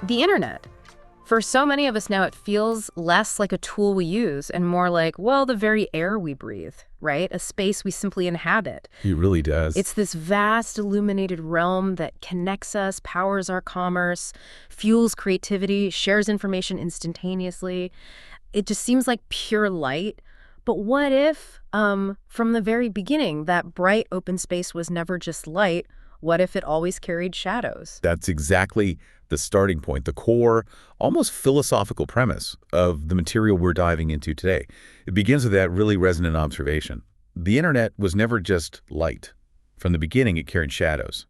The internet. For so many of us now, it feels less like a tool we use and more like, well, the very air we breathe, right? A space we simply inhabit. It really does. It's this vast illuminated realm that connects us, powers our commerce, fuels creativity, shares information instantaneously. It just seems like pure light. But what if, from the very beginning, that bright open space was never just light? What if it always carried shadows? That's exactly the starting point, the core, almost philosophical premise of the material we're diving into today. It begins with that really resonant observation. The internet was never just light. From the beginning, it carried shadows.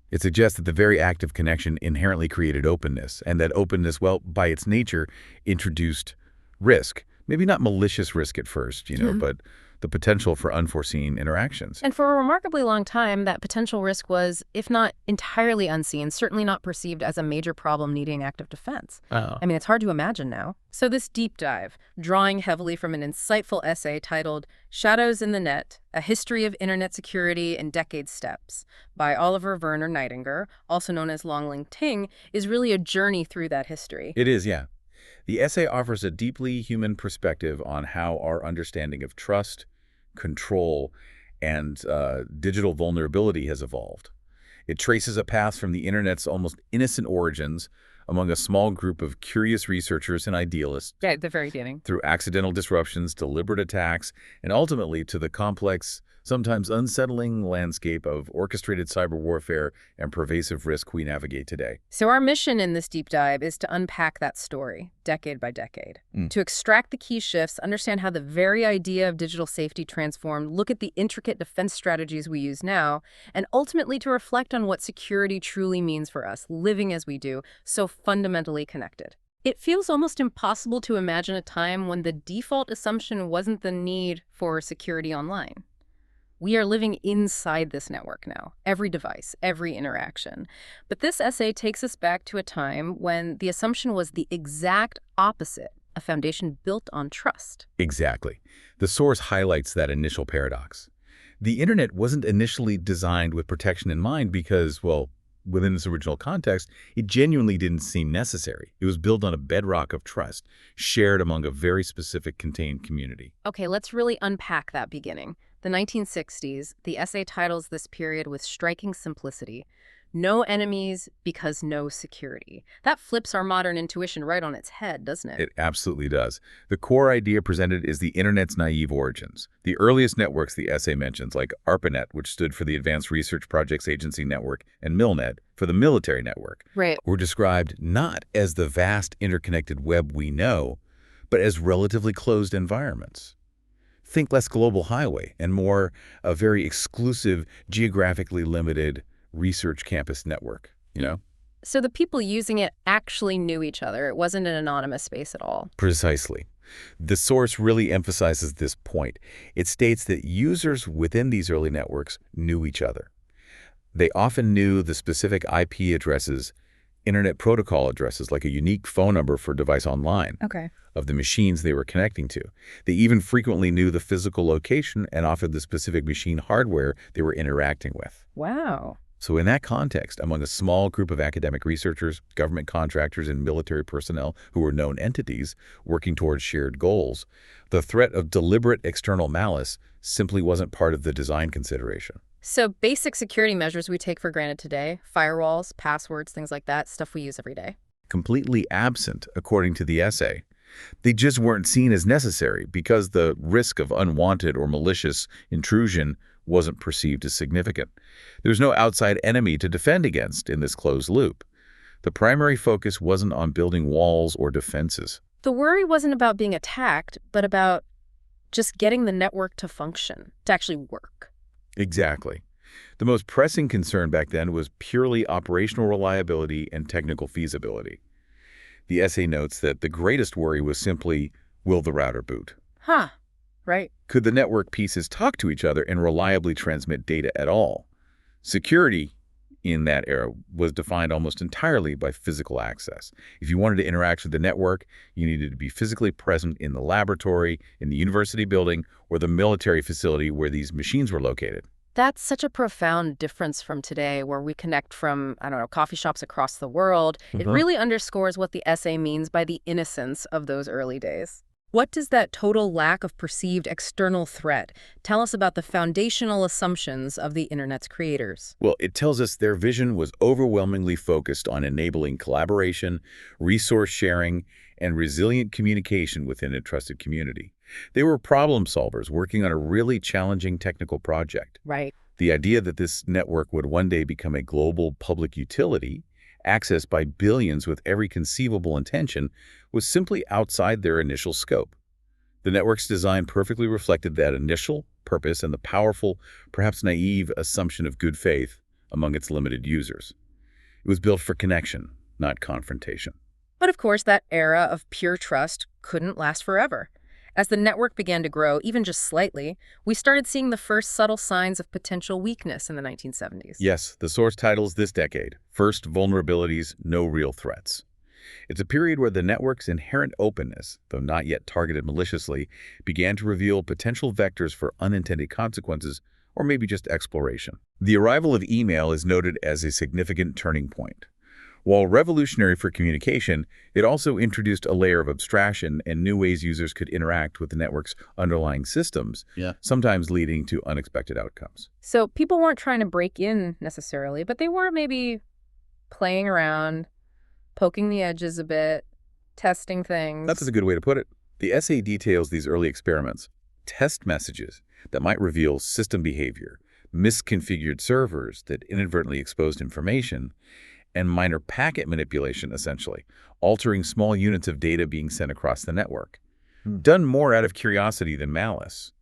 It suggests that the very act of connection inherently created openness, and that openness, well, by its nature, introduced risk. Maybe not malicious risk at first, but the potential for unforeseen interactions. And for a remarkably long time, that potential risk was, if not entirely unseen, certainly not perceived as a major problem needing active defense. Oh. I mean, it's hard to imagine now. So this deep dive, drawing heavily from an insightful essay titled Shadows in the Net, A History of Internet Security in Decade Steps by Oliver Werner Neidinger, also known as Lóng Tíng, is really a journey through that history. It is, yeah. The essay offers a deeply human perspective on how our understanding of trust, control, and digital vulnerability has evolved. It traces a path from the internet's almost innocent origins among a small group of curious researchers and idealists. Yeah, at the very beginning. Through accidental disruptions, deliberate attacks, and ultimately to the complex, sometimes unsettling landscape of orchestrated cyber warfare and pervasive risk we navigate today. So our mission in this deep dive is to unpack that story, decade by decade, to extract the key shifts, understand how the very idea of digital safety transformed, look at the intricate defense strategies we use now, and ultimately to reflect on what security truly means for us, living as we do, so fundamentally connected. It feels almost impossible to imagine a time when the default assumption wasn't the need for security online. We are living inside this network now, every device, every interaction. But this essay takes us back to a time when the assumption was the exact opposite, a foundation built on trust. Exactly. The source highlights that initial paradox. The internet wasn't initially designed with protection in mind because, well, within its original context, it genuinely didn't seem necessary. It was built on a bedrock of trust, shared among a very specific contained community. Okay, let's really unpack that beginning. The 1960s, the essay titles this period with striking simplicity, No Enemies Because No Security. That flips our modern intuition right on its head, doesn't it? It absolutely does. The core idea presented is the internet's naive origins. The earliest networks the essay mentions, like ARPANET, which stood for the Advanced Research Projects Agency Network, and MILNET, for the military network, were described not as the vast interconnected web we know, but as relatively closed environments. Think less global highway and more a very exclusive, geographically limited research campus network, So the people using it actually knew each other. It wasn't an anonymous space at all. Precisely. The source really emphasizes this point. It states that users within these early networks knew each other. They often knew the specific IP addresses, internet protocol addresses, like a unique phone number for device online, of the machines they were connecting to. They even frequently knew the physical location and often the specific machine hardware they were interacting with. Wow. So in that context, among a small group of academic researchers, government contractors, and military personnel who were known entities working towards shared goals, the threat of deliberate external malice simply wasn't part of the design consideration. So basic security measures we take for granted today, firewalls, passwords, things like that, stuff we use every day. Completely absent, according to the essay. They just weren't seen as necessary because the risk of unwanted or malicious intrusion wasn't perceived as significant. There was no outside enemy to defend against in this closed loop. The primary focus wasn't on building walls or defenses. The worry wasn't about being attacked, but about just getting the network to function, to actually work. Exactly. The most pressing concern back then was purely operational reliability and technical feasibility. The essay notes that the greatest worry was simply, will the router boot? Right. Could the network pieces talk to each other and reliably transmit data at all? Security in that era was defined almost entirely by physical access. If you wanted to interact with the network, you needed to be physically present in the laboratory, in the university building, or the military facility where these machines were located. That's such a profound difference from today, where we connect from, I don't know, coffee shops across the world. It really underscores what the essay means by the innocence of those early days. What does that total lack of perceived external threat tell us about the foundational assumptions of the Internet's creators? Well, it tells us their vision was overwhelmingly focused on enabling collaboration, resource sharing, and resilient communication within a trusted community. They were problem solvers working on a really challenging technical project. Right. The idea that this network would one day become a global public utility, accessed by billions with every conceivable intention, was simply outside their initial scope. The network's design perfectly reflected that initial purpose and the powerful, perhaps naive, assumption of good faith among its limited users. It was built for connection, not confrontation. But of course, that era of pure trust couldn't last forever. As the network began to grow, even just slightly, we started seeing the first subtle signs of potential weakness in the 1970s. Yes, the source titles this decade, First Vulnerabilities, No Real Threats. It's a period where the network's inherent openness, though not yet targeted maliciously, began to reveal potential vectors for unintended consequences, or maybe just exploration. The arrival of email is noted as a significant turning point. While revolutionary for communication, it also introduced a layer of abstraction and new ways users could interact with the network's underlying systems, sometimes leading to unexpected outcomes. So people weren't trying to break in necessarily, but they were maybe playing around, poking the edges a bit, testing things. That's a good way to put it. The essay details these early experiments, test messages that might reveal system behavior, misconfigured servers that inadvertently exposed information, and minor packet manipulation, essentially, altering small units of data being sent across the network. Done more out of curiosity than malice.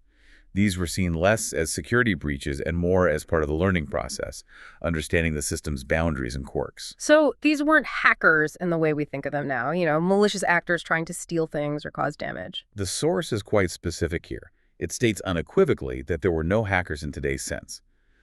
These were seen less as security breaches and more as part of the learning process, understanding the system's boundaries and quirks. So these weren't hackers in the way we think of them now, malicious actors trying to steal things or cause damage. The source is quite specific here. It states unequivocally that there were no hackers in today's sense.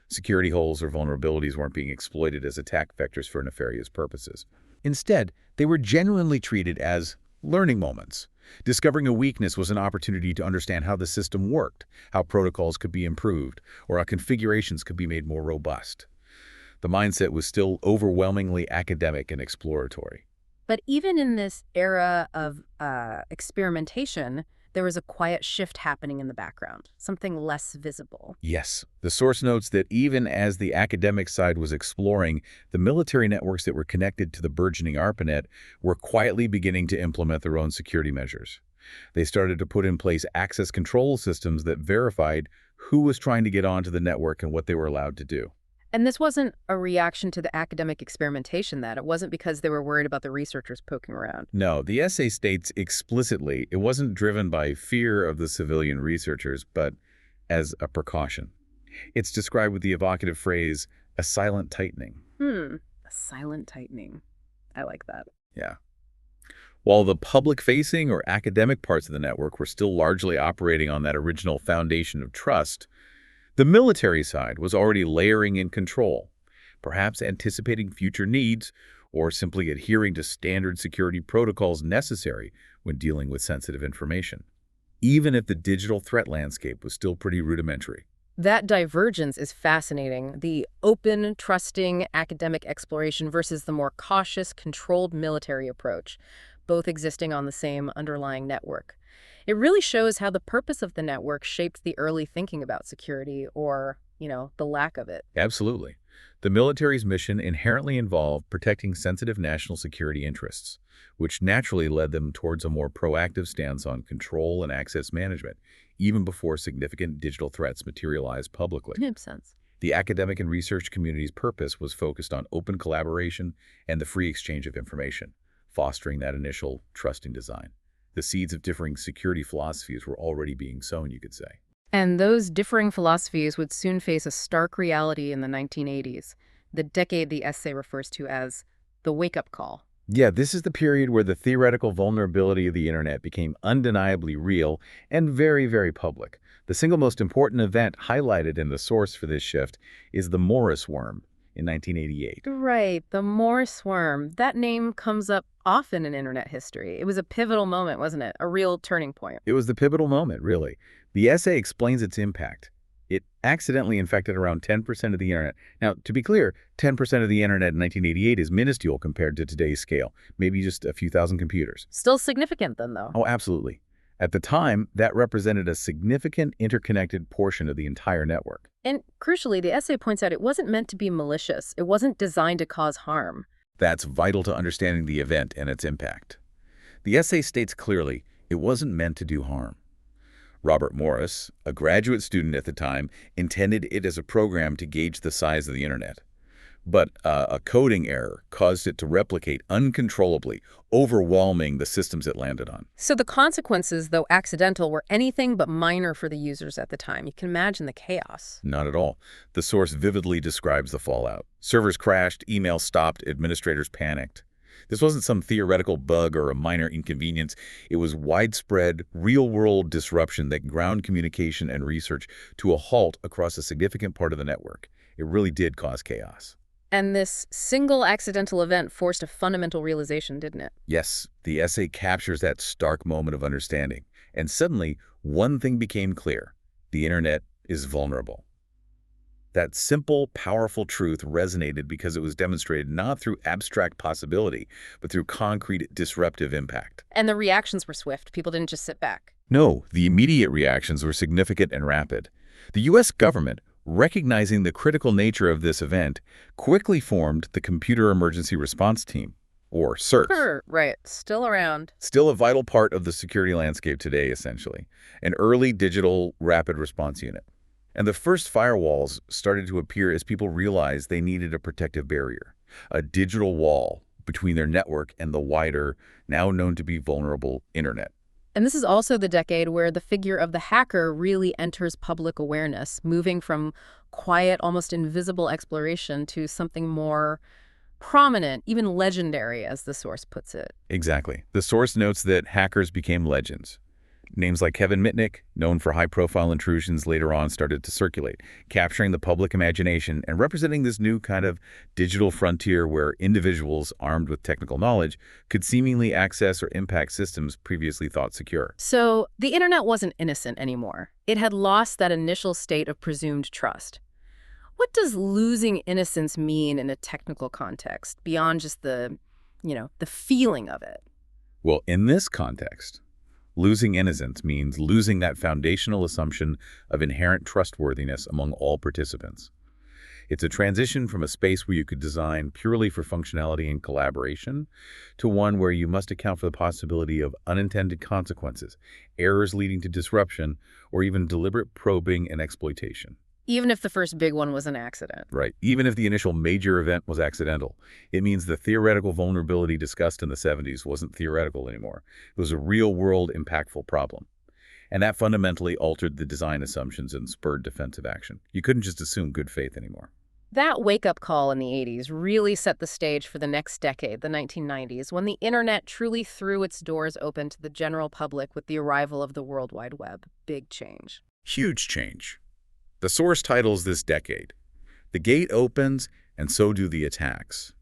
Security holes or vulnerabilities weren't being exploited as attack vectors for nefarious purposes. Instead, they were genuinely treated as learning moments. Discovering a weakness was an opportunity to understand how the system worked, how protocols could be improved, or how configurations could be made more robust. The mindset was still overwhelmingly academic and exploratory. But even in this era of experimentation, there was a quiet shift happening in the background, something less visible. Yes, the source notes that even as the academic side was exploring, the military networks that were connected to the burgeoning ARPANET were quietly beginning to implement their own security measures. They started to put in place access control systems that verified who was trying to get onto the network and what they were allowed to do. And this wasn't a reaction to the academic experimentation, it wasn't because they were worried about the researchers poking around. No, the essay states explicitly it wasn't driven by fear of the civilian researchers, but as a precaution. It's described with the evocative phrase, a silent tightening. A silent tightening. I like that. Yeah. While the public-facing or academic parts of the network were still largely operating on that original foundation of trust, the military side was already layering in control, perhaps anticipating future needs or simply adhering to standard security protocols necessary when dealing with sensitive information, even if the digital threat landscape was still pretty rudimentary. That divergence is fascinating. The open, trusting academic exploration versus the more cautious, controlled military approach, both existing on the same underlying network. It really shows how the purpose of the network shaped the early thinking about security or, the lack of it. Absolutely. The military's mission inherently involved protecting sensitive national security interests, which naturally led them towards a more proactive stance on control and access management, even before significant digital threats materialized publicly. Makes sense. The academic and research community's purpose was focused on open collaboration and the free exchange of information, fostering that initial trusting design. The seeds of differing security philosophies were already being sown, you could say. And those differing philosophies would soon face a stark reality in the 1980s, the decade the essay refers to as the wake-up call. Yeah, this is the period where the theoretical vulnerability of the internet became undeniably real and very, very public. The single most important event highlighted in the source for this shift is the Morris worm in 1988. Right, the Morris worm. That name comes up often in internet history. It was a pivotal moment, wasn't it? A real turning point. It was the pivotal moment, really. The essay explains its impact. It accidentally infected around 10% of the internet. Now, to be clear, 10% of the internet in 1988 is minuscule compared to today's scale, maybe just a few thousand computers. Still significant then, though. Oh, absolutely. At the time, that represented a significant interconnected portion of the entire network. And crucially, the essay points out it wasn't meant to be malicious. It wasn't designed to cause harm. That's vital to understanding the event and its impact. The essay states clearly it wasn't meant to do harm. Robert Morris, a graduate student at the time, intended it as a program to gauge the size of the internet. But a coding error caused it to replicate uncontrollably, overwhelming the systems it landed on. So the consequences, though accidental, were anything but minor for the users at the time. You can imagine the chaos. Not at all. The source vividly describes the fallout. Servers crashed, emails stopped, administrators panicked. This wasn't some theoretical bug or a minor inconvenience. It was widespread, real-world disruption that ground communication and research to a halt across a significant part of the network. It really did cause chaos. And this single accidental event forced a fundamental realization, didn't it? Yes, the essay captures that stark moment of understanding. And suddenly, one thing became clear. The internet is vulnerable. That simple, powerful truth resonated because it was demonstrated not through abstract possibility, but through concrete disruptive impact. And the reactions were swift. People didn't just sit back. No, the immediate reactions were significant and rapid. The U.S. government, recognizing the critical nature of this event, quickly formed the Computer Emergency Response Team, or CERT. Right, still around. Still a vital part of the security landscape today, essentially. An early digital rapid response unit. And the first firewalls started to appear as people realized they needed a protective barrier, a digital wall between their network and the wider, now known to be vulnerable, internet. And this is also the decade where the figure of the hacker really enters public awareness, moving from quiet, almost invisible exploration to something more prominent, even legendary, as the source puts it. Exactly. The source notes that hackers became legends. Names like Kevin Mitnick, known for high-profile intrusions, later on started to circulate, capturing the public imagination and representing this new kind of digital frontier where individuals armed with technical knowledge could seemingly access or impact systems previously thought secure. So the internet wasn't innocent anymore. It had lost that initial state of presumed trust. What does losing innocence mean in a technical context, beyond just the feeling of it? Well, in this context, losing innocence means losing that foundational assumption of inherent trustworthiness among all participants. It's a transition from a space where you could design purely for functionality and collaboration to one where you must account for the possibility of unintended consequences, errors leading to disruption, or even deliberate probing and exploitation. Even if the first big one was an accident. Right. Even if the initial major event was accidental, it means the theoretical vulnerability discussed in the 70s wasn't theoretical anymore. It was a real-world, impactful problem. And that fundamentally altered the design assumptions and spurred defensive action. You couldn't just assume good faith anymore. That wake-up call in the 80s really set the stage for the next decade, the 1990s, when the internet truly threw its doors open to the general public with the arrival of the World Wide Web. Big change. Huge change. The source titles this decade. The gate opens, and so do the attacks.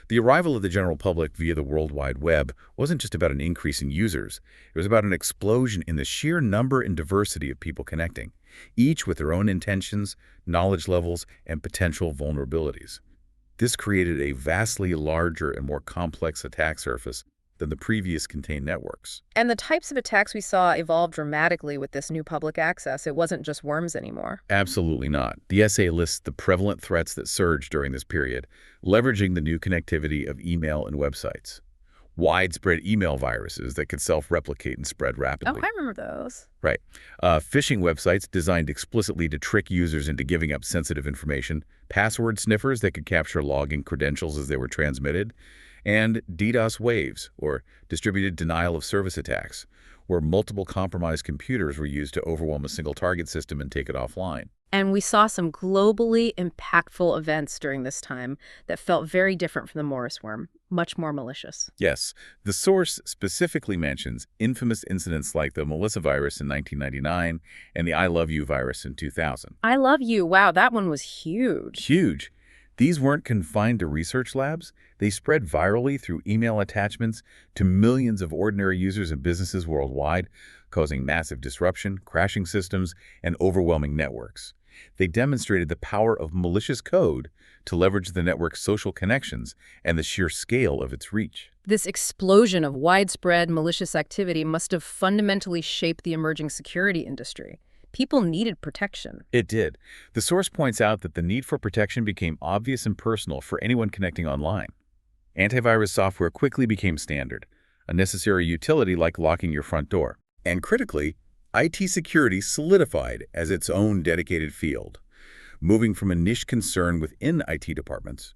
The arrival of the general public via the World Wide Web wasn't just about an increase in users. It was about an explosion in the sheer number and diversity of people connecting, each with their own intentions, knowledge levels, and potential vulnerabilities. This created a vastly larger and more complex attack surface than the previous contained networks. And the types of attacks we saw evolved dramatically with this new public access. It wasn't just worms anymore. Absolutely not. The essay lists the prevalent threats that surged during this period, leveraging the new connectivity of email and websites. Widespread email viruses that could self-replicate and spread rapidly. Oh, I remember those. Right. Phishing websites designed explicitly to trick users into giving up sensitive information, password sniffers that could capture login credentials as they were transmitted, and DDoS waves, or distributed denial of service attacks, where multiple compromised computers were used to overwhelm a single target system and take it offline. And we saw some globally impactful events during this time that felt very different from the Morris worm, much more malicious. Yes, the source specifically mentions infamous incidents like the Melissa virus in 1999 and the I Love You virus in 2000. I Love You, wow, that one was huge. Huge. These weren't confined to research labs. They spread virally through email attachments to millions of ordinary users and businesses worldwide, causing massive disruption, crashing systems, and overwhelming networks. They demonstrated the power of malicious code to leverage the network's social connections and the sheer scale of its reach. This explosion of widespread malicious activity must have fundamentally shaped the emerging security industry. People needed protection. It did. The source points out that the need for protection became obvious and personal for anyone connecting online. Antivirus software quickly became standard, a necessary utility like locking your front door. And critically, IT security solidified as its own dedicated field, moving from a niche concern within IT departments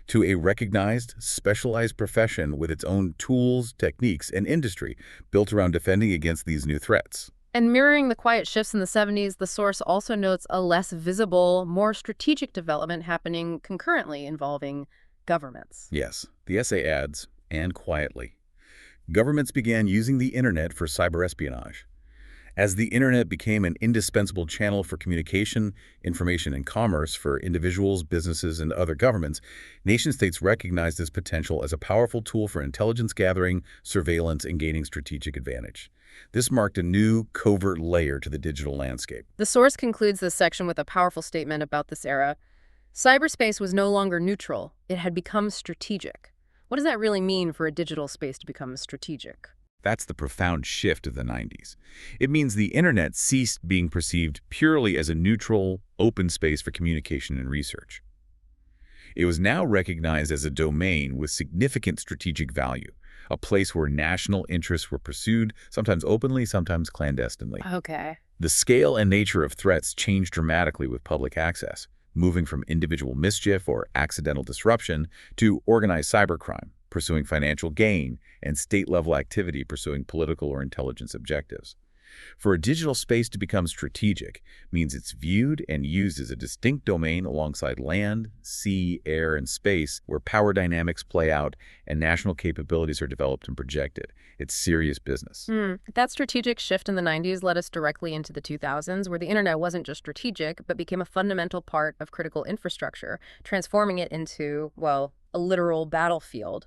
to a recognized, specialized profession with its own tools, techniques, and industry built around defending against these new threats. And mirroring the quiet shifts in the 70s, the source also notes a less visible, more strategic development happening concurrently involving governments. Yes, the essay adds, and quietly, governments began using the internet for cyber espionage. As the internet became an indispensable channel for communication, information, and commerce for individuals, businesses, and other governments, nation-states recognized its potential as a powerful tool for intelligence gathering, surveillance, and gaining strategic advantage. This marked a new, covert layer to the digital landscape. The source concludes this section with a powerful statement about this era. Cyberspace was no longer neutral. It had become strategic. What does that really mean for a digital space to become strategic? That's the profound shift of the 90s. It means the internet ceased being perceived purely as a neutral, open space for communication and research. It was now recognized as a domain with significant strategic value, a place where national interests were pursued, sometimes openly, sometimes clandestinely. Okay. The scale and nature of threats changed dramatically with public access, moving from individual mischief or accidental disruption to organized cybercrime, pursuing financial gain, and state-level activity pursuing political or intelligence objectives. For a digital space to become strategic means it's viewed and used as a distinct domain alongside land, sea, air, and space where power dynamics play out and national capabilities are developed and projected. It's serious business. That strategic shift in the 90s led us directly into the 2000s, where the internet wasn't just strategic, but became a fundamental part of critical infrastructure, transforming it into, well, a literal battlefield.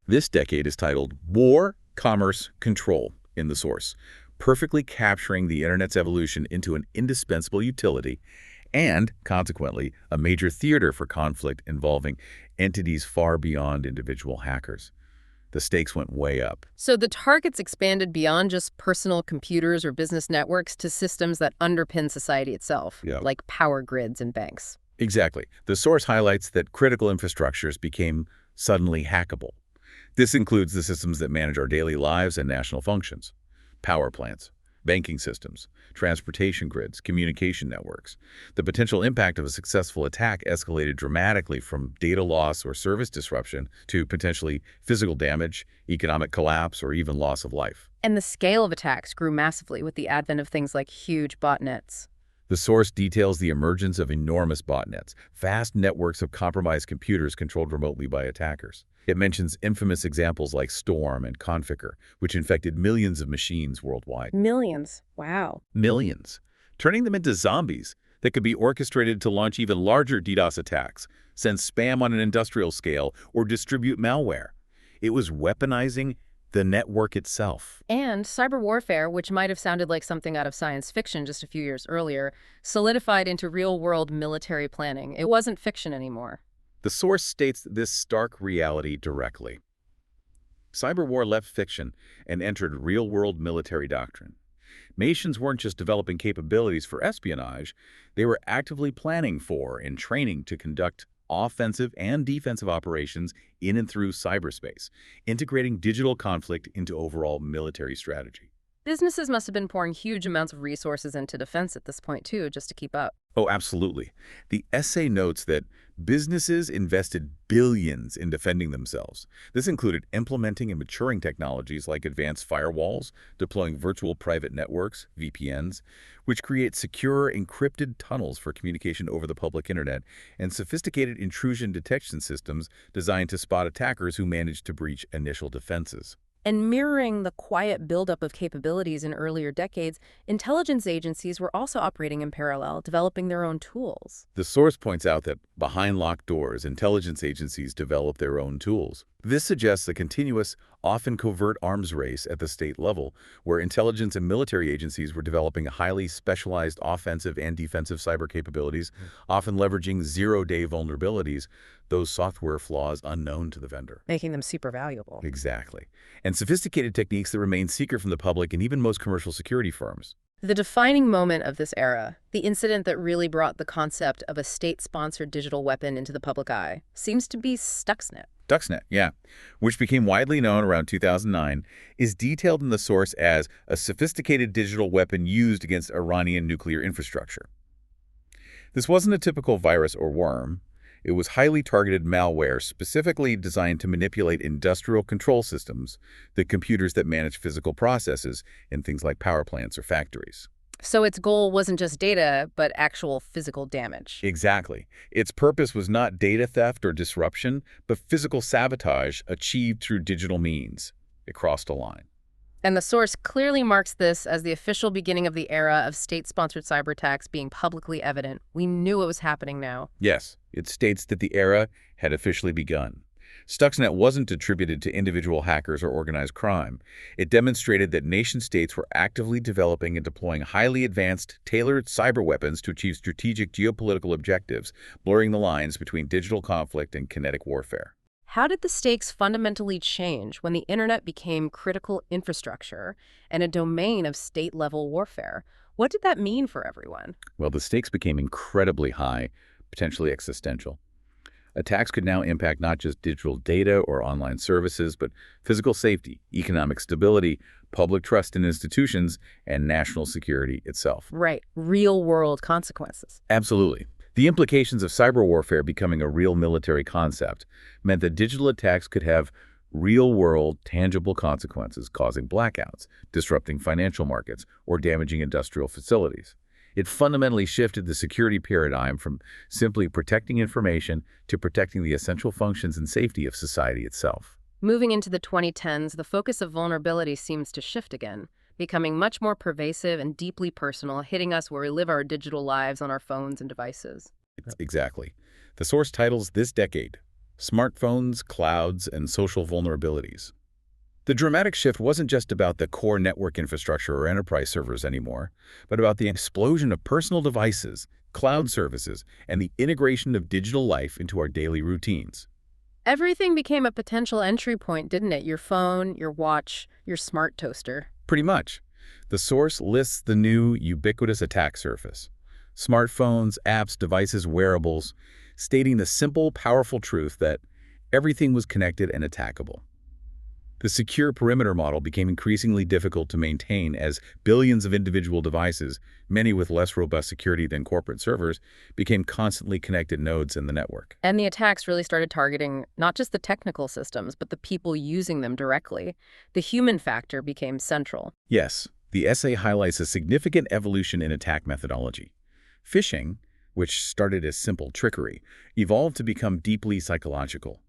This decade is titled War, Commerce, Control in the source, perfectly capturing the internet's evolution into an indispensable utility and, consequently, a major theater for conflict involving entities far beyond individual hackers. The stakes went way up. So the targets expanded beyond just personal computers or business networks to systems that underpin society itself, like power grids and banks. Exactly. The source highlights that critical infrastructures became suddenly hackable. This includes the systems that manage our daily lives and national functions. Power plants, banking systems, transportation grids, communication networks. The potential impact of a successful attack escalated dramatically from data loss or service disruption to potentially physical damage, economic collapse, or even loss of life. And the scale of attacks grew massively with the advent of things like huge botnets. The source details the emergence of enormous botnets, vast networks of compromised computers controlled remotely by attackers. It mentions infamous examples like Storm and Conficker, which infected millions of machines worldwide. Millions. Wow. Millions. Turning them into zombies that could be orchestrated to launch even larger DDoS attacks, send spam on an industrial scale, or distribute malware. It was weaponizing the network itself. And cyber warfare, which might have sounded like something out of science fiction just a few years earlier, solidified into real-world military planning. It wasn't fiction anymore. The source states this stark reality directly. Cyber war left fiction and entered real-world military doctrine. Nations weren't just developing capabilities for espionage, they were actively planning for and training to conduct offensive and defensive operations in and through cyberspace, integrating digital conflict into overall military strategy. Businesses must have been pouring huge amounts of resources into defense at this point, too, just to keep up. Oh, absolutely. The essay notes that businesses invested billions in defending themselves. This included implementing and maturing technologies like advanced firewalls, deploying virtual private networks, VPNs, which create secure, encrypted tunnels for communication over the public internet, and sophisticated intrusion detection systems designed to spot attackers who managed to breach initial defenses. And mirroring the quiet buildup of capabilities in earlier decades, intelligence agencies were also operating in parallel, developing their own tools. The source points out that behind locked doors, intelligence agencies develop their own tools. This suggests a continuous, often covert arms race at the state level, where intelligence and military agencies were developing highly specialized offensive and defensive cyber capabilities, often leveraging zero-day vulnerabilities, those software flaws unknown to the vendor. Making them super valuable. Exactly. And sophisticated techniques that remain secret from the public and even most commercial security firms. The defining moment of this era, the incident that really brought the concept of a state-sponsored digital weapon into the public eye, seems to be Stuxnet. Stuxnet, yeah, which became widely known around 2009, is detailed in the source as a sophisticated digital weapon used against Iranian nuclear infrastructure. This wasn't a typical virus or worm. It was highly targeted malware specifically designed to manipulate industrial control systems, the computers that manage physical processes in things like power plants or factories. So its goal wasn't just data, but actual physical damage. Exactly. Its purpose was not data theft or disruption, but physical sabotage achieved through digital means. It crossed a line. And the source clearly marks this as the official beginning of the era of state-sponsored cyber attacks being publicly evident. We knew it was happening now. Yes, it states that the era had officially begun. Stuxnet wasn't attributed to individual hackers or organized crime. It demonstrated that nation-states were actively developing and deploying highly advanced, tailored cyber weapons to achieve strategic geopolitical objectives, blurring the lines between digital conflict and kinetic warfare. How did the stakes fundamentally change when the internet became critical infrastructure and a domain of state-level warfare? What did that mean for everyone? Well, the stakes became incredibly high, potentially existential. Attacks could now impact not just digital data or online services, but physical safety, economic stability, public trust in institutions, and national security itself. Right. Real-world consequences. Absolutely. The implications of cyber warfare becoming a real military concept meant that digital attacks could have real-world, tangible consequences, causing blackouts, disrupting financial markets, or damaging industrial facilities. It fundamentally shifted the security paradigm from simply protecting information to protecting the essential functions and safety of society itself. Moving into the 2010s, the focus of vulnerability seems to shift again, becoming much more pervasive and deeply personal, hitting us where we live our digital lives on our phones and devices. Exactly. The source titles this decade, Smartphones, Clouds, and Social Vulnerabilities. The dramatic shift wasn't just about the core network infrastructure or enterprise servers anymore, but about the explosion of personal devices, cloud services, and the integration of digital life into our daily routines. Everything became a potential entry point, didn't it? Your phone, your watch, your smart toaster. Pretty much. The source lists the new ubiquitous attack surface. Smartphones, apps, devices, wearables, stating the simple, powerful truth that everything was connected and attackable. The secure perimeter model became increasingly difficult to maintain as billions of individual devices, many with less robust security than corporate servers, became constantly connected nodes in the network. And the attacks really started targeting not just the technical systems, but the people using them directly. The human factor became central. Yes, the essay highlights a significant evolution in attack methodology. Phishing, which started as simple trickery, evolved to become deeply psychological.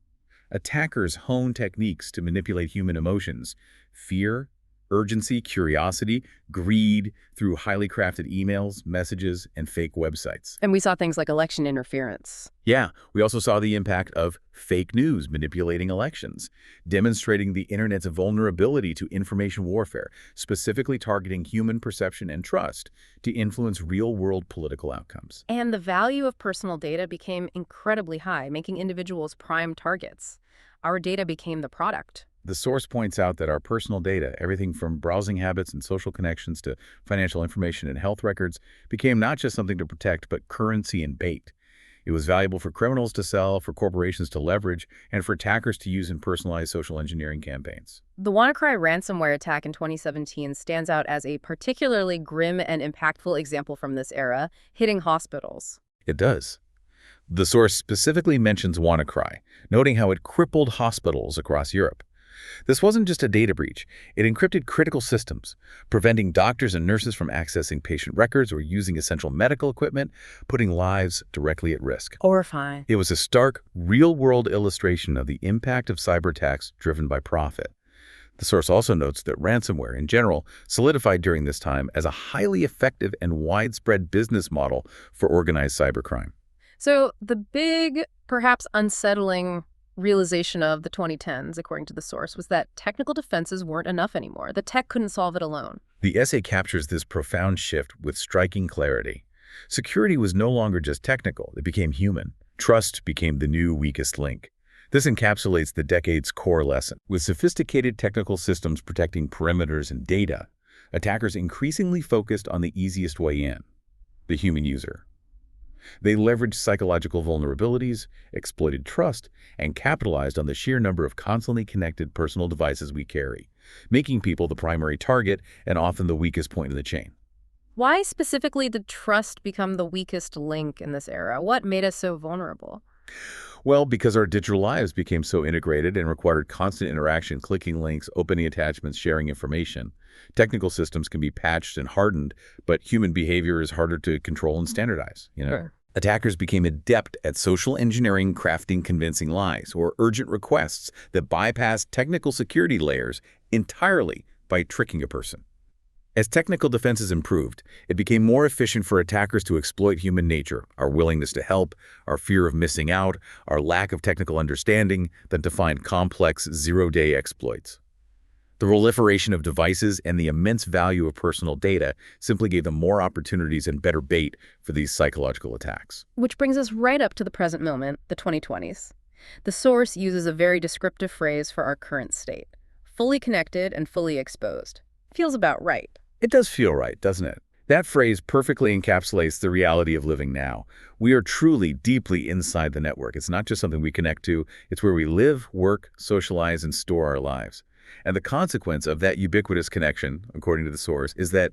Attackers hone techniques to manipulate human emotions, fear, urgency, curiosity, greed, through highly crafted emails, messages, and fake websites. And we saw things like election interference. Yeah, we also saw the impact of fake news manipulating elections, demonstrating the internet's vulnerability to information warfare, specifically targeting human perception and trust to influence real-world political outcomes. And the value of personal data became incredibly high, making individuals prime targets. Our data became the product. The source points out that our personal data, everything from browsing habits and social connections to financial information and health records, became not just something to protect, but currency and bait. It was valuable for criminals to sell, for corporations to leverage, and for attackers to use in personalized social engineering campaigns. The WannaCry ransomware attack in 2017 stands out as a particularly grim and impactful example from this era, hitting hospitals. It does. The source specifically mentions WannaCry, noting how it crippled hospitals across Europe. This wasn't just a data breach. It encrypted critical systems, preventing doctors and nurses from accessing patient records or using essential medical equipment, putting lives directly at risk. Horrifying. It was a stark, real-world illustration of the impact of cyber attacks driven by profit. The source also notes that ransomware, in general, solidified during this time as a highly effective and widespread business model for organized cybercrime. So the big, perhaps unsettling realization of the 2010s, according to the source, was that technical defenses weren't enough anymore. The tech couldn't solve it alone. The essay captures this profound shift with striking clarity. Security was no longer just technical, it became human. Trust became the new weakest link. This encapsulates the decade's core lesson. With sophisticated technical systems protecting perimeters and data, attackers increasingly focused on the easiest way in, the human user. They leveraged psychological vulnerabilities, exploited trust, and capitalized on the sheer number of constantly connected personal devices we carry, making people the primary target and often the weakest point in the chain. Why specifically did trust become the weakest link in this era? What made us so vulnerable? Well, because our digital lives became so integrated and required constant interaction, clicking links, opening attachments, sharing information. Technical systems can be patched and hardened, but human behavior is harder to control and standardize. Sure. Attackers became adept at social engineering, crafting convincing lies or urgent requests that bypassed technical security layers entirely by tricking a person. As technical defenses improved, it became more efficient for attackers to exploit human nature, our willingness to help, our fear of missing out, our lack of technical understanding, than to find complex zero-day exploits. The proliferation of devices and the immense value of personal data simply gave them more opportunities and better bait for these psychological attacks. Which brings us right up to the present moment, the 2020s. The source uses a very descriptive phrase for our current state: fully connected and fully exposed. Feels about right. It does feel right, doesn't it? That phrase perfectly encapsulates the reality of living now. We are truly, deeply inside the network. It's not just something we connect to. It's where we live, work, socialize, and store our lives. And the consequence of that ubiquitous connection, according to the source, is that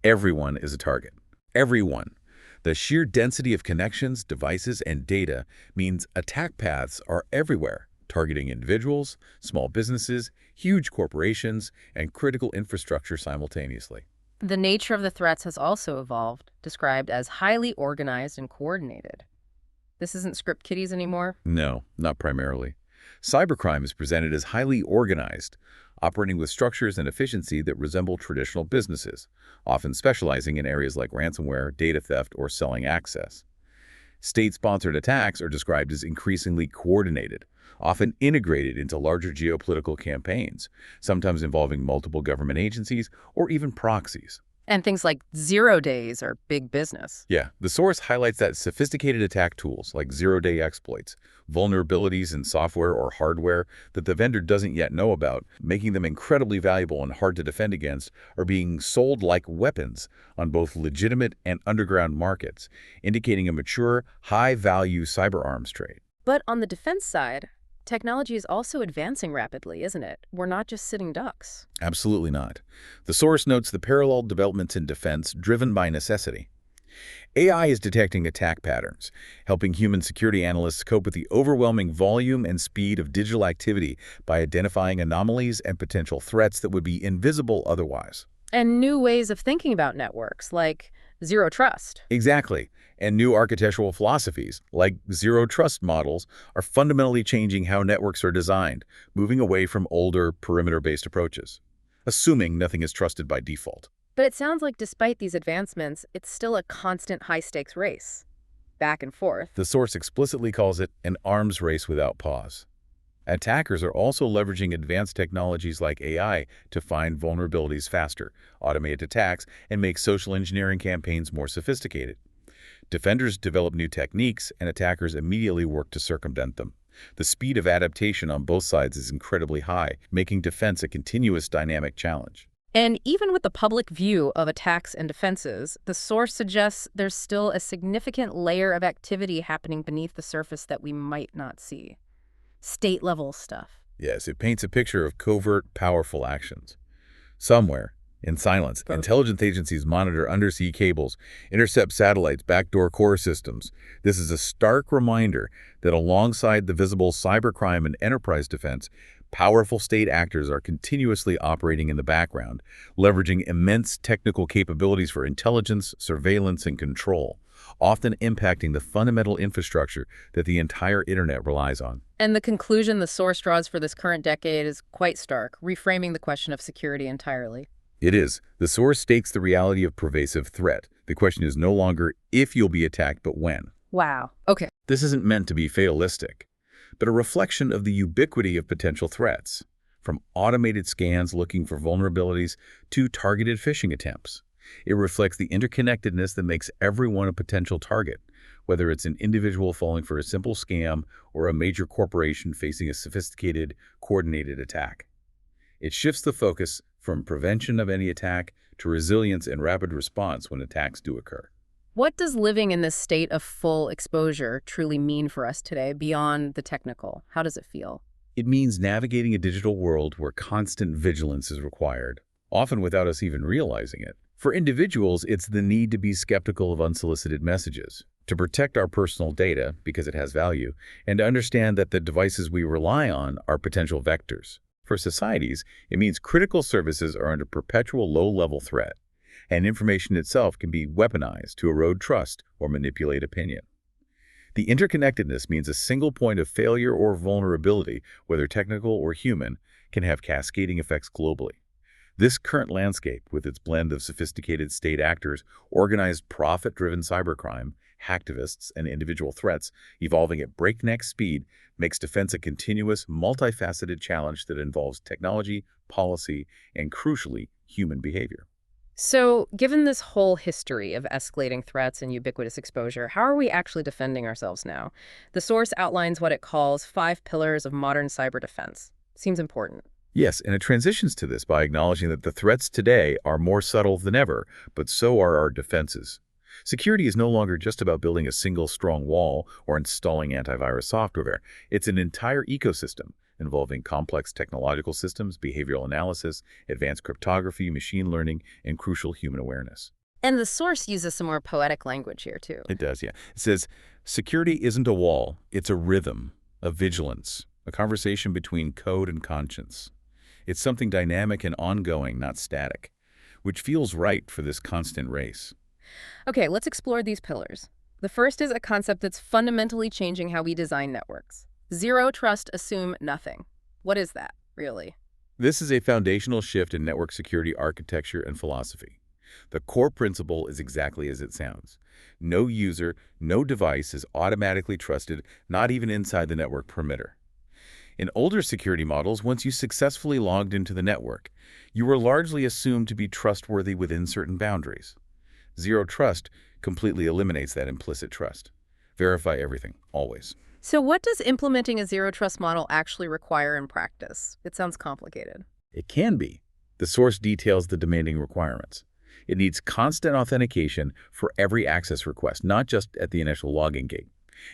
everyone is a target. Everyone. The sheer density of connections, devices, and data means attack paths are everywhere, targeting individuals, small businesses, huge corporations, and critical infrastructure simultaneously. The nature of the threats has also evolved, described as highly organized and coordinated. This isn't script kiddies anymore? No, not primarily. Cybercrime is presented as highly organized, operating with structures and efficiency that resemble traditional businesses, often specializing in areas like ransomware, data theft, or selling access. State-sponsored attacks are described as increasingly coordinated, often integrated into larger geopolitical campaigns, sometimes involving multiple government agencies or even proxies. And things like 0 days are big business. Yeah, the source highlights that sophisticated attack tools like zero-day exploits, vulnerabilities in software or hardware that the vendor doesn't yet know about, making them incredibly valuable and hard to defend against, are being sold like weapons on both legitimate and underground markets, indicating a mature, high-value cyber arms trade. But on the defense side, technology is also advancing rapidly, isn't it? We're not just sitting ducks. Absolutely not. The source notes the parallel developments in defense driven by necessity. AI is detecting attack patterns, helping human security analysts cope with the overwhelming volume and speed of digital activity by identifying anomalies and potential threats that would be invisible otherwise. And new ways of thinking about networks, like zero trust. Exactly. And new architectural philosophies, like zero trust models, are fundamentally changing how networks are designed, moving away from older, perimeter-based approaches, assuming nothing is trusted by default. But it sounds like despite these advancements, it's still a constant high-stakes race, back and forth. The source explicitly calls it an arms race without pause. Attackers are also leveraging advanced technologies like AI to find vulnerabilities faster, automate attacks, and make social engineering campaigns more sophisticated. Defenders develop new techniques, and attackers immediately work to circumvent them. The speed of adaptation on both sides is incredibly high, making defense a continuous dynamic challenge. And even with the public view of attacks and defenses, the source suggests there's still a significant layer of activity happening beneath the surface that we might not see. State-level stuff. Yes, it paints a picture of covert, powerful actions. Somewhere, in silence, intelligence agencies monitor undersea cables, intercept satellites, backdoor core systems. This is a stark reminder that alongside the visible cybercrime and enterprise defense, powerful state actors are continuously operating in the background, leveraging immense technical capabilities for intelligence, surveillance, and control, often impacting the fundamental infrastructure that the entire internet relies on. And the conclusion the source draws for this current decade is quite stark, reframing the question of security entirely. It is. The source states the reality of pervasive threat. The question is no longer if you'll be attacked, but when. Wow. Okay. This isn't meant to be fatalistic, but a reflection of the ubiquity of potential threats, from automated scans looking for vulnerabilities to targeted phishing attempts. It reflects the interconnectedness that makes everyone a potential target, whether it's an individual falling for a simple scam or a major corporation facing a sophisticated, coordinated attack. It shifts the focus from prevention of any attack to resilience and rapid response when attacks do occur. What does living in this state of full exposure truly mean for us today beyond the technical? How does it feel? It means navigating a digital world where constant vigilance is required, often without us even realizing it. For individuals, it's the need to be skeptical of unsolicited messages, to protect our personal data because it has value, and to understand that the devices we rely on are potential vectors. For societies, it means critical services are under perpetual low-level threat, and information itself can be weaponized to erode trust or manipulate opinion. The interconnectedness means a single point of failure or vulnerability, whether technical or human, can have cascading effects globally. This current landscape, with its blend of sophisticated state actors, organized profit-driven cybercrime, hacktivists, and individual threats evolving at breakneck speed, makes defense a continuous, multifaceted challenge that involves technology, policy, and, crucially, human behavior. So, given this whole history of escalating threats and ubiquitous exposure, how are we actually defending ourselves now? The source outlines what it calls 5 pillars of modern cyber defense. Seems important. Yes, and it transitions to this by acknowledging that the threats today are more subtle than ever, but so are our defenses. Security is no longer just about building a single strong wall or installing antivirus software. It's an entire ecosystem involving complex technological systems, behavioral analysis, advanced cryptography, machine learning, and crucial human awareness. And the source uses some more poetic language here, too. It does, yeah. It says, security isn't a wall, it's a rhythm, a vigilance, a conversation between code and conscience. It's something dynamic and ongoing, not static, which feels right for this constant race. Okay, let's explore these pillars. The first is a concept that's fundamentally changing how we design networks. Zero trust, assume nothing. What is that, really? This is a foundational shift in network security architecture and philosophy. The core principle is exactly as it sounds. No user, no device is automatically trusted, not even inside the network perimeter. In older security models, once you successfully logged into the network, you were largely assumed to be trustworthy within certain boundaries. Zero trust completely eliminates that implicit trust. Verify everything, always. So what does implementing a zero trust model actually require in practice? It sounds complicated. It can be. The source details the demanding requirements. It needs constant authentication for every access request, not just at the initial login gate.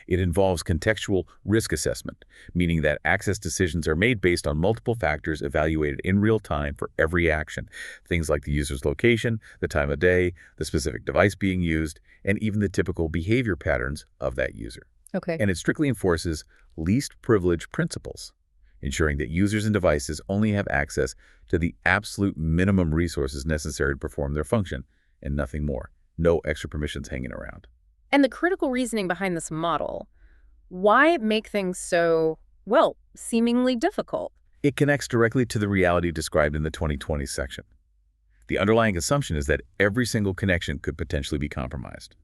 It involves contextual risk assessment, meaning that access decisions are made based on multiple factors evaluated in real time for every action. Things like the user's location, the time of day, the specific device being used, and even the typical behavior patterns of that user. Okay. And it strictly enforces least privilege principles, ensuring that users and devices only have access to the absolute minimum resources necessary to perform their function, and nothing more. No extra permissions hanging around. And the critical reasoning behind this model, why make things so, well, seemingly difficult? It connects directly to the reality described in the 2020 section. The underlying assumption is that every single connection could potentially be compromised.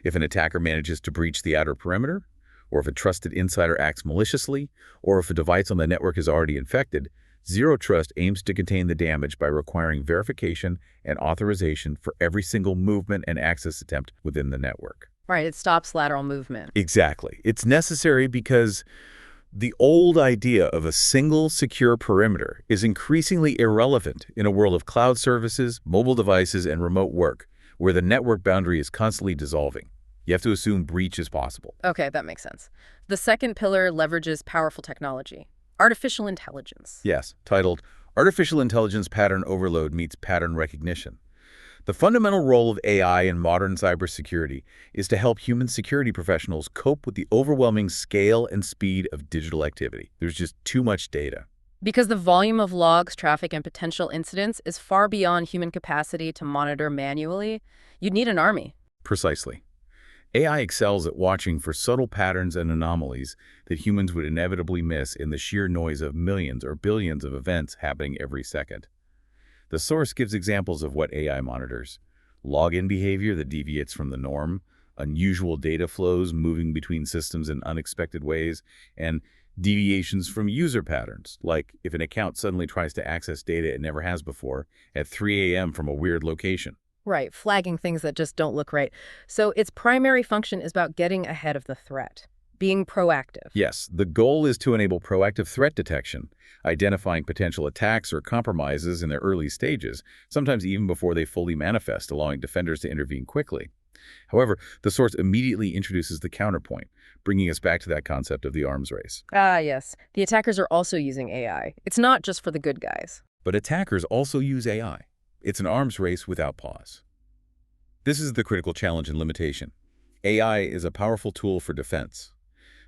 If an attacker manages to breach the outer perimeter, or if a trusted insider acts maliciously, or if a device on the network is already infected, Zero Trust aims to contain the damage by requiring verification and authorization for every single movement and access attempt within the network. Right, it stops lateral movement. Exactly. It's necessary because the old idea of a single secure perimeter is increasingly irrelevant in a world of cloud services, mobile devices, and remote work, where the network boundary is constantly dissolving. You have to assume breach is possible. Okay, that makes sense. The second pillar leverages powerful technology, artificial intelligence. Yes, titled Artificial Intelligence Pattern Overload Meets Pattern Recognition. The fundamental role of AI in modern cybersecurity is to help human security professionals cope with the overwhelming scale and speed of digital activity. There's just too much data. Because the volume of logs, traffic, and potential incidents is far beyond human capacity to monitor manually, you'd need an army. Precisely. AI excels at watching for subtle patterns and anomalies that humans would inevitably miss in the sheer noise of millions or billions of events happening every second. The source gives examples of what AI monitors: login behavior that deviates from the norm, unusual data flows moving between systems in unexpected ways, and deviations from user patterns, like if an account suddenly tries to access data it never has before at 3 a.m. from a weird location. Right, flagging things that just don't look right. So its primary function is about getting ahead of the threat, being proactive. Yes, the goal is to enable proactive threat detection, identifying potential attacks or compromises in their early stages, sometimes even before they fully manifest, allowing defenders to intervene quickly. However, the source immediately introduces the counterpoint, bringing us back to that concept of the arms race. Ah, yes. The attackers are also using AI. It's not just for the good guys. But attackers also use AI. It's an arms race without pause. This is the critical challenge and limitation. AI is a powerful tool for defense,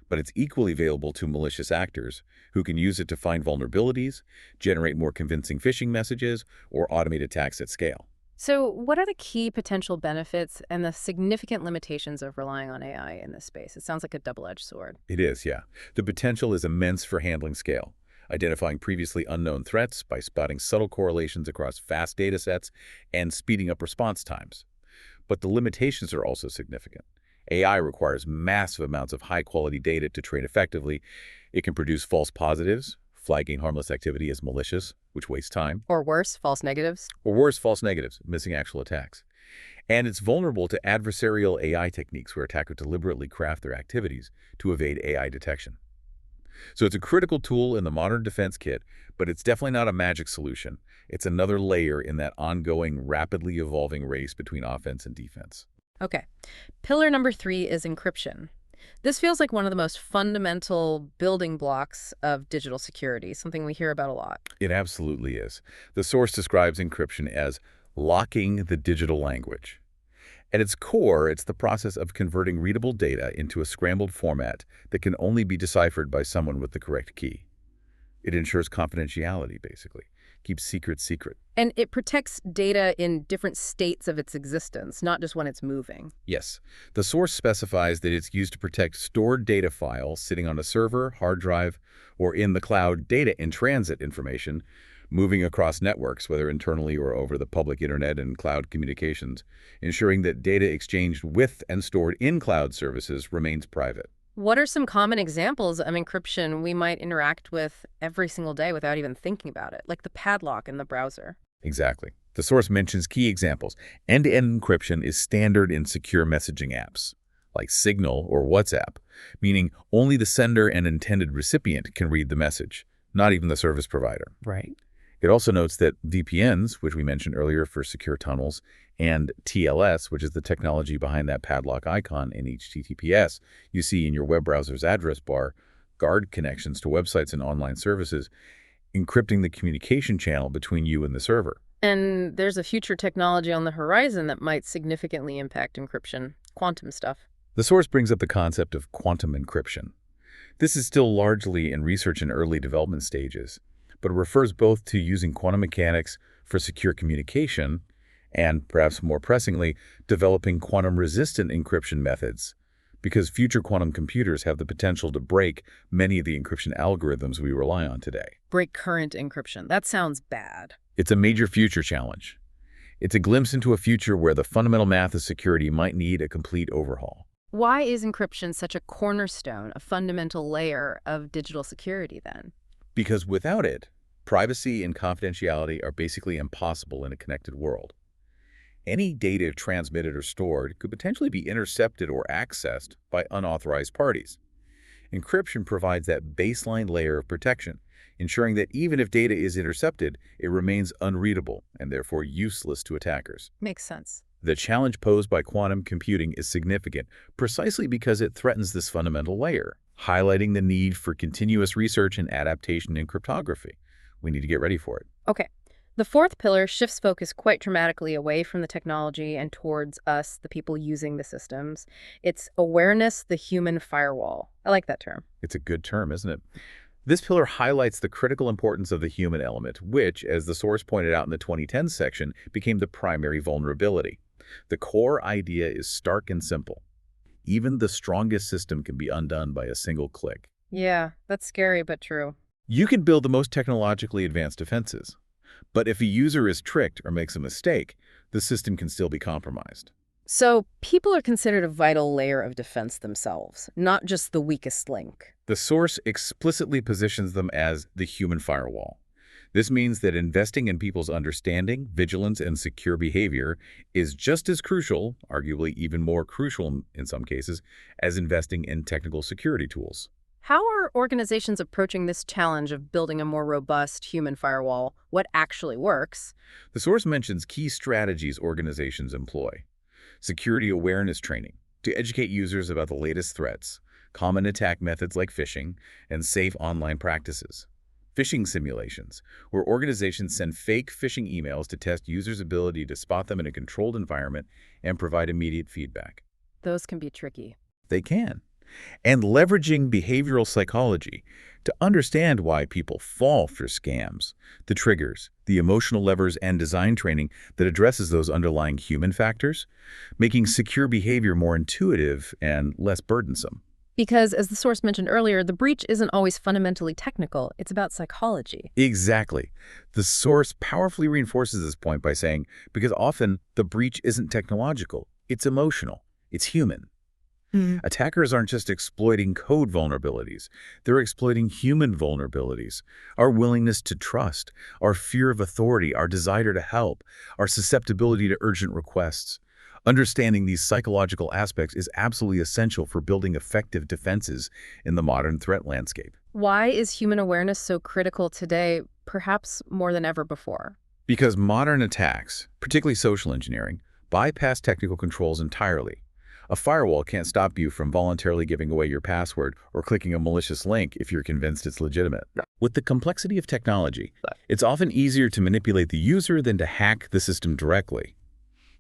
but it's equally available to malicious actors who can use it to find vulnerabilities, generate more convincing phishing messages, or automate attacks at scale. So what are the key potential benefits and the significant limitations of relying on AI in this space? It sounds like a double-edged sword. It is, yeah. The potential is immense for handling scale, identifying previously unknown threats by spotting subtle correlations across vast data sets and speeding up response times. But the limitations are also significant. AI requires massive amounts of high-quality data to train effectively. It can produce false positives, flagging harmless activity as malicious, which wastes time. Or worse, false negatives. Or worse, false negatives, missing actual attacks. And it's vulnerable to adversarial AI techniques where attackers deliberately craft their activities to evade AI detection. So it's a critical tool in the modern defense kit, but it's definitely not a magic solution. It's another layer in that ongoing, rapidly evolving race between offense and defense. Okay. Pillar number 3 is encryption. This feels like one of the most fundamental building blocks of digital security, something we hear about a lot. It absolutely is. The source describes encryption as locking the digital language. At its core, it's the process of converting readable data into a scrambled format that can only be deciphered by someone with the correct key. It ensures confidentiality, basically, keeps secrets secret. And it protects data in different states of its existence, not just when it's moving. Yes. The source specifies that it's used to protect stored data files sitting on a server, hard drive, or in the cloud, data in transit information moving across networks, whether internally or over the public internet and cloud communications, ensuring that data exchanged with and stored in cloud services remains private. What are some common examples of encryption we might interact with every single day without even thinking about it, like the padlock in the browser? Exactly. The source mentions key examples. End-to-end encryption is standard in secure messaging apps, like Signal or WhatsApp, meaning only the sender and intended recipient can read the message, not even the service provider. Right. It also notes that VPNs, which we mentioned earlier for secure tunnels, and TLS, which is the technology behind that padlock icon in HTTPS you see in your web browser's address bar, guard connections to websites and online services, encrypting the communication channel between you and the server. And there's a future technology on the horizon that might significantly impact encryption, quantum stuff. The source brings up the concept of quantum encryption. This is still largely in research and early development stages, but it refers both to using quantum mechanics for secure communication and, perhaps more pressingly, developing quantum-resistant encryption methods, because future quantum computers have the potential to break many of the encryption algorithms we rely on today. Break current encryption. That sounds bad. It's a major future challenge. It's a glimpse into a future where the fundamental math of security might need a complete overhaul. Why is encryption such a cornerstone, a fundamental layer of digital security then? Because without it, privacy and confidentiality are basically impossible in a connected world. Any data transmitted or stored could potentially be intercepted or accessed by unauthorized parties. Encryption provides that baseline layer of protection, ensuring that even if data is intercepted, it remains unreadable and therefore useless to attackers. Makes sense. The challenge posed by quantum computing is significant precisely because it threatens this fundamental layer, highlighting the need for continuous research and adaptation in cryptography. We need to get ready for it. Okay. The fourth pillar shifts focus quite dramatically away from the technology and towards us, the people using the systems. It's awareness, the human firewall. I like that term. It's a good term, isn't it? This pillar highlights the critical importance of the human element, which, as the source pointed out in the 2010 section, became the primary vulnerability. The core idea is stark and simple. Even the strongest system can be undone by a single click. Yeah, that's scary but true. You can build the most technologically advanced defenses, but if a user is tricked or makes a mistake, the system can still be compromised. So people are considered a vital layer of defense themselves, not just the weakest link. The source explicitly positions them as the human firewall. This means that investing in people's understanding, vigilance, and secure behavior is just as crucial, arguably even more crucial in some cases, as investing in technical security tools. How are organizations approaching this challenge of building a more robust human firewall? What actually works? The source mentions key strategies organizations employ. Security awareness training to educate users about the latest threats, common attack methods like phishing, and safe online practices. Phishing simulations, where organizations send fake phishing emails to test users' ability to spot them in a controlled environment and provide immediate feedback. Those can be tricky. They can. And leveraging behavioral psychology to understand why people fall for scams, the triggers, the emotional levers, and design training that addresses those underlying human factors, making secure behavior more intuitive and less burdensome. Because, as the source mentioned earlier, the breach isn't always fundamentally technical. It's about psychology. Exactly. The source powerfully reinforces this point by saying, because often the breach isn't technological, it's emotional, it's human. Attackers aren't just exploiting code vulnerabilities. They're exploiting human vulnerabilities. Our willingness to trust, our fear of authority, our desire to help, our susceptibility to urgent requests. Understanding these psychological aspects is absolutely essential for building effective defenses in the modern threat landscape. Why is human awareness so critical today, perhaps more than ever before? Because modern attacks, particularly social engineering, bypass technical controls entirely. A firewall can't stop you from voluntarily giving away your password or clicking a malicious link if you're convinced it's legitimate. With the complexity of technology, it's often easier to manipulate the user than to hack the system directly.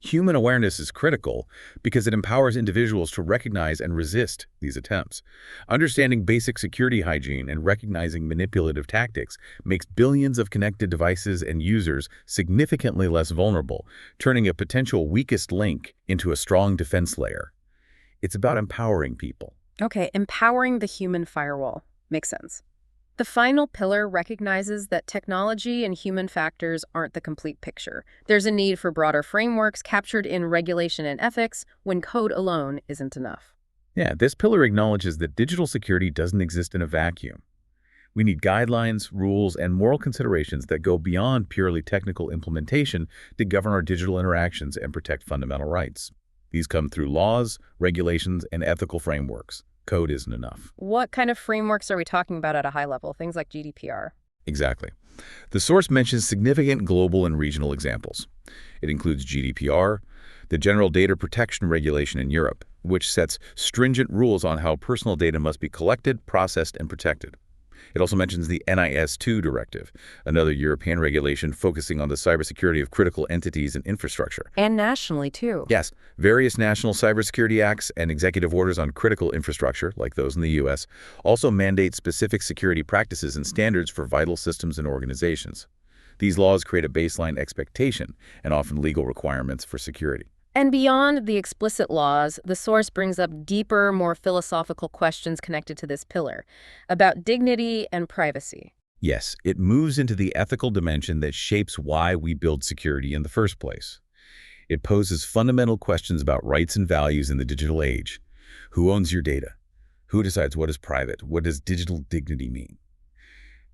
Human awareness is critical because it empowers individuals to recognize and resist these attempts. Understanding basic security hygiene and recognizing manipulative tactics makes billions of connected devices and users significantly less vulnerable, turning a potential weakest link into a strong defense layer. It's about empowering people. Okay, empowering the human firewall. Makes sense. The final pillar recognizes that technology and human factors aren't the complete picture. There's a need for broader frameworks captured in regulation and ethics when code alone isn't enough. Yeah, this pillar acknowledges that digital security doesn't exist in a vacuum. We need guidelines, rules, and moral considerations that go beyond purely technical implementation to govern our digital interactions and protect fundamental rights. These come through laws, regulations, and ethical frameworks. Code isn't enough. What kind of frameworks are we talking about at a high level? Things like GDPR? Exactly. The source mentions significant global and regional examples. It includes GDPR, the General Data Protection Regulation in Europe, which sets stringent rules on how personal data must be collected, processed, and protected. It also mentions the NIS2 directive, another European regulation focusing on the cybersecurity of critical entities and infrastructure. And nationally, too. Yes, various national cybersecurity acts and executive orders on critical infrastructure, like those in the U.S., also mandate specific security practices and standards for vital systems and organizations. These laws create a baseline expectation and often legal requirements for security. And beyond the explicit laws, the source brings up deeper, more philosophical questions connected to this pillar, about dignity and privacy. Yes, it moves into the ethical dimension that shapes why we build security in the first place. It poses fundamental questions about rights and values in the digital age. Who owns your data? Who decides what is private? What does digital dignity mean?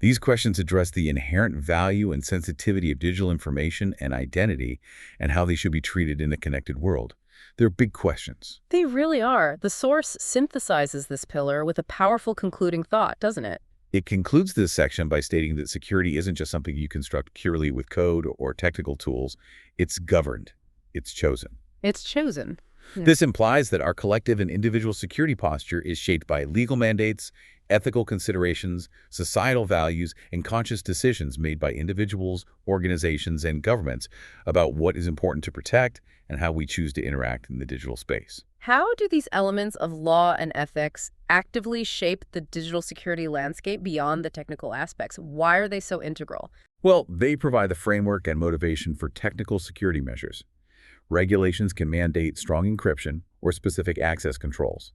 These questions address the inherent value and sensitivity of digital information and identity and how they should be treated in a connected world. They're big questions. They really are. The source synthesizes this pillar with a powerful concluding thought, doesn't it? It concludes this section by stating that security isn't just something you construct purely with code or technical tools. It's governed. It's chosen. It's chosen. This implies that our collective and individual security posture is shaped by legal mandates, ethical considerations, societal values, and conscious decisions made by individuals, organizations, and governments about what is important to protect and how we choose to interact in the digital space. How do these elements of law and ethics actively shape the digital security landscape beyond the technical aspects? Why are they so integral? Well, they provide the framework and motivation for technical security measures. Regulations can mandate strong encryption or specific access controls.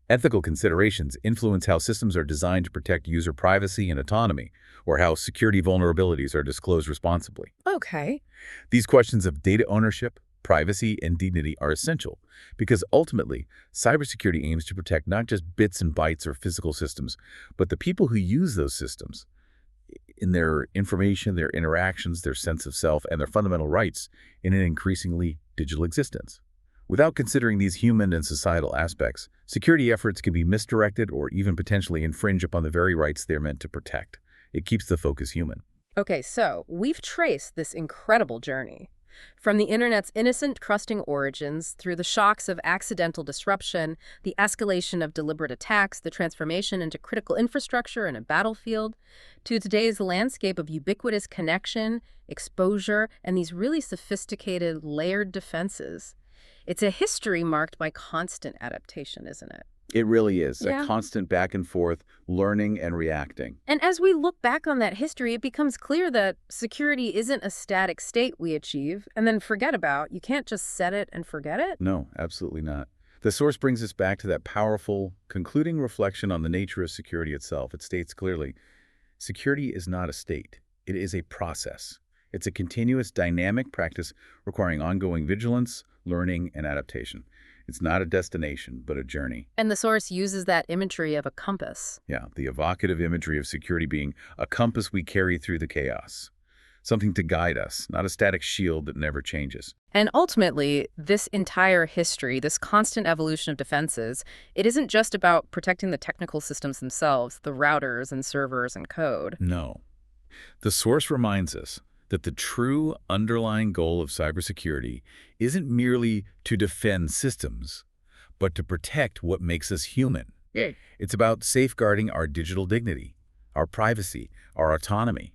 Ethical considerations influence how systems are designed to protect user privacy and autonomy, or how security vulnerabilities are disclosed responsibly. Okay. These questions of data ownership, privacy, and dignity are essential because ultimately, cybersecurity aims to protect not just bits and bytes or physical systems, but the people who use those systems in their information, their interactions, their sense of self, and their fundamental rights in an increasingly digital existence. Without considering these human and societal aspects, security efforts can be misdirected or even potentially infringe upon the very rights they're meant to protect. It keeps the focus human. Okay, so we've traced this incredible journey. From the internet's innocent, trusting origins, through the shocks of accidental disruption, the escalation of deliberate attacks, the transformation into critical infrastructure in a battlefield, to today's landscape of ubiquitous connection, exposure, and these really sophisticated, layered defenses. It's a history marked by constant adaptation, isn't it? It really is. Yeah. A constant back and forth, learning and reacting. And as we look back on that history, it becomes clear that security isn't a static state we achieve and then forget about. You can't just set it and forget it. No, absolutely not. The source brings us back to that powerful, concluding reflection on the nature of security itself. It states clearly, security is not a state. It is a process. It's a continuous, dynamic practice requiring ongoing vigilance, learning, and adaptation. It's not a destination, but a journey. And the source uses that imagery of a compass. Yeah, the evocative imagery of security being a compass we carry through the chaos. Something to guide us, not a static shield that never changes. And ultimately, this entire history, this constant evolution of defenses, it isn't just about protecting the technical systems themselves, the routers and servers and code. No. The source reminds us that the true underlying goal of cybersecurity isn't merely to defend systems, but to protect what makes us human. Yeah. It's about safeguarding our digital dignity, our privacy, our autonomy,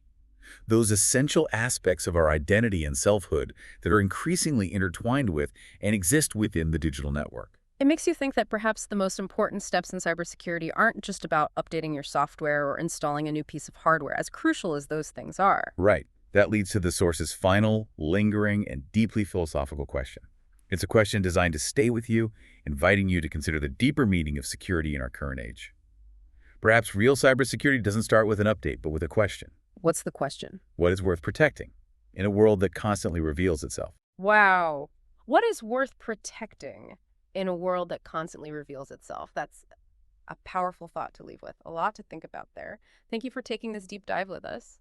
those essential aspects of our identity and selfhood that are increasingly intertwined with and exist within the digital network. It makes you think that perhaps the most important steps in cybersecurity aren't just about updating your software or installing a new piece of hardware, as crucial as those things are. Right. That leads to the source's final, lingering, and deeply philosophical question. It's a question designed to stay with you, inviting you to consider the deeper meaning of security in our current age. Perhaps real cybersecurity doesn't start with an update, but with a question. What's the question? What is worth protecting in a world that constantly reveals itself? Wow. What is worth protecting in a world that constantly reveals itself? That's a powerful thought to leave with. A lot to think about there. Thank you for taking this deep dive with us.